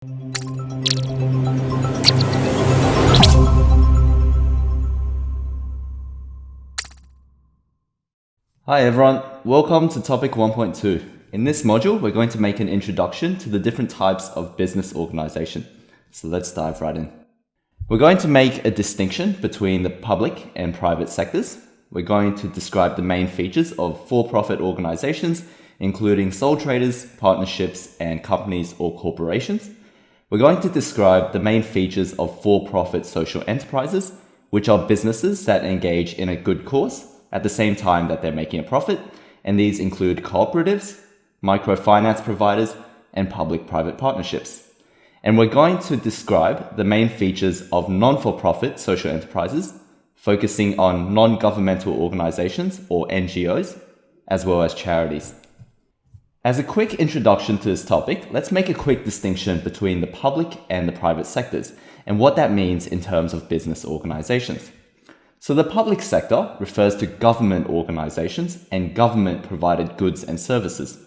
Hi everyone, welcome to topic 1.2. In this module, we're going to make an introduction to the different types of business organization. So let's dive right in. We're going to make a distinction between the public and private sectors. We're going to describe the main features of for-profit organizations, including sole traders, partnerships, and companies or corporations. We're going to describe the main features of for-profit social enterprises, which are businesses that engage in a good cause at the same time that they're making a profit, and these include cooperatives, microfinance providers, and public-private partnerships. And we're going to describe the main features of non-for-profit social enterprises, focusing on non-governmental organizations or NGOs, as well as charities. As a quick introduction to this topic, let's make a quick distinction between the public and the private sectors, and what that means in terms of business organizations. So the public sector refers to government organizations and government-provided goods and services.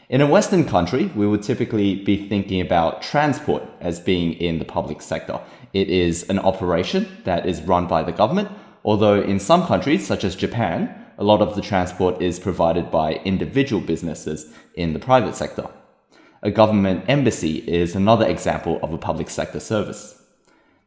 In a Western country, we would typically be thinking about transport as being in the public sector. It is an operation that is run by the government, although in some countries, such as Japan, a lot of the transport is provided by individual businesses in the private sector. A government embassy is another example of a public sector service.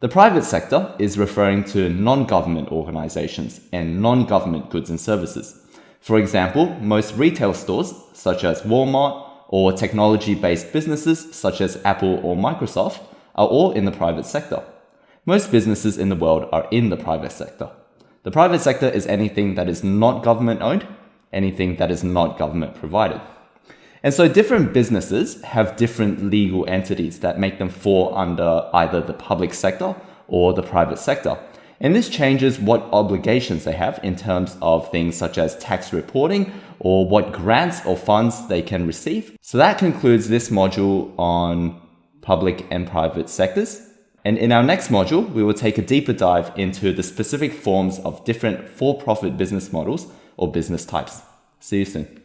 The private sector is referring to non-government organizations and non-government goods and services. For example, most retail stores, such as Walmart, or technology-based businesses, such as Apple or Microsoft, are all in the private sector. Most businesses in the world are in the private sector. The private sector is anything that is not government-owned, anything that is not government-provided. And so different businesses have different legal entities that make them fall under either the public sector or the private sector. And this changes what obligations they have in terms of things such as tax reporting or what grants or funds they can receive. So that concludes this module on public and private sectors. And in our next module, we will take a deeper dive into the specific forms of different for-profit business models or business types. See you soon.